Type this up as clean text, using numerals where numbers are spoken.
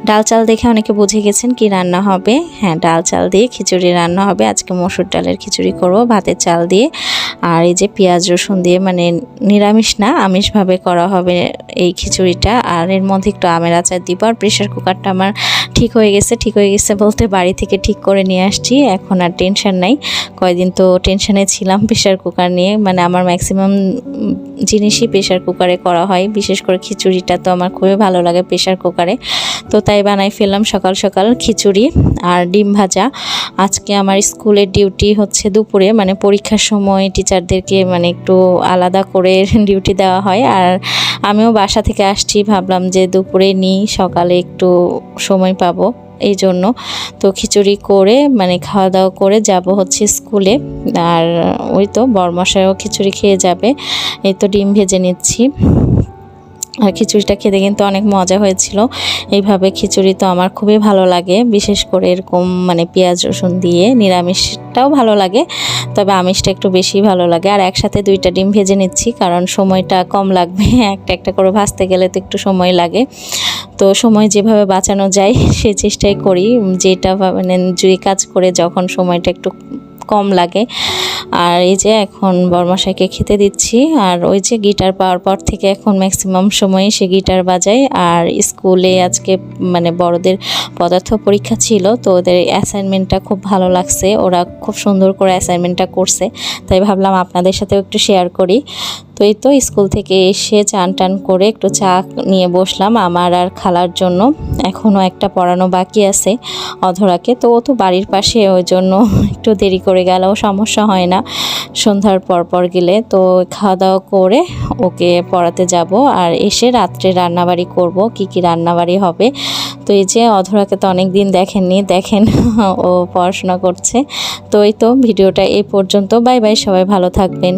ডাল চাল দেখে অনেকে বুঝে গেছেন কি রান্না হবে। হ্যাঁ, ডাল চাল দিয়ে খিচুড়ি রান্না হবে। আজকে মসুর ডালের খিচুড়ি করব ভাতের চাল দিয়ে। আর এই যে পেঁয়াজ রসুন দিয়ে, মানে নিরামিষ না আমিষভাবে করা হবে এই খিচুড়িটা। আর এর মধ্যে একটু আমের আচার দিব। আর প্রেশার কুকারটা আমার ঠিক হয়ে গেছে বলতে বাড়ি থেকে ঠিক করে নিয়ে আসছি। এখন আর টেনশন নাই। কয়দিন তো টেনশনে ছিলাম প্রেশার কুকার নিয়ে, মানে আমার ম্যাক্সিমাম জিনিসই প্রেশার কুকারে করা হয়, বিশেষ করে খিচুড়িটা তো আমার খুবই ভালো লাগে প্রেশার কুকারে। তো তাই বানাই ফেললাম সকাল সকাল খিচুড়ি আর ডিম ভাজা। আজকে আমার স্কুলের ডিউটি হচ্ছে দুপুরে, মানে পরীক্ষার সময় টিচারদেরকে মানে একটু আলাদা করে ডিউটি দেওয়া হয়। আর আমিও বাসা থেকে আসছি, ভাবলাম যে দুপুরে নিই, সকালে একটু সময় পাবো এই জন্য। তো খিচুড়ি করে মানে খাওয়া দাওয়া করে যাব হচ্ছে স্কুলে। আর ওই তো বরমশাইও খিচুড়ি খেয়ে যাবে। এই তো ডিম ভেজে নিচ্ছি। আর খিচুড়িটা খেতে কিন্তু অনেক মজা হয়েছিল। এইভাবে খিচুড়ি তো আমার খুবই ভালো লাগে, বিশেষ করে এরকম মানে পেঁয়াজ রসুন দিয়ে। নিরামিষটাও ভালো লাগে, তবে আমিষটা একটু বেশি ভালো লাগে। আর একসাথে 2টা ডিম ভেজে নিচ্ছি, কারণ সময়টা কম লাগবে। একটা একটা করে ভাজতে গেলে তো একটু সময় লাগে। তো সময় যেভাবে বাঁচানো যায় সেই চেষ্টাই করি, যেটা মানে যে কাজ করে যখন সময়টা একটু কম লাগে। আর এই যে এখন বরমশাইকে খেতে দিচ্ছি। আর ওই যে গিটার পাওয়ার পর থেকে এখন ম্যাক্সিমাম সময়ই সে গিটার বাজায়। আর স্কুলে আজকে মানে বড়দের পদার্থ পরীক্ষা ছিল, তো ওদের অ্যাসাইনমেন্টটা খুব ভালো লাগছে, ওরা খুব সুন্দর করে অ্যাসাইনমেন্টটা করছে। তাই ভাবলাম আপনাদের সাথেও একটু শেয়ার করি। তো এই তো স্কুল থেকে এসে চান টান করে একটু চা নিয়ে বসলাম আমার আর খালার জন্য। এখনও একটা পড়ানো বাকি আছে অধরাকে, তো ও তো বাড়ির পাশে, ওই জন্য একটু দেরি করে গেলেও সমস্যা হয় না সন্ধ্যার পর গেলে। তো খাওয়া দাওয়া করে ওকে পড়াতে যাব। আর এসে রাত্রে রান্নাবাড়ি করব, কি রান্নাবাড়ি হবে। তো এই যে অধরাকে তো অনেক দিন দেখেননি, দেখেন ও পড়াশোনা করছে। তো এই তো ভিডিওটা এই পর্যন্ত। বাই বাই, সবাই ভালো থাকবেন।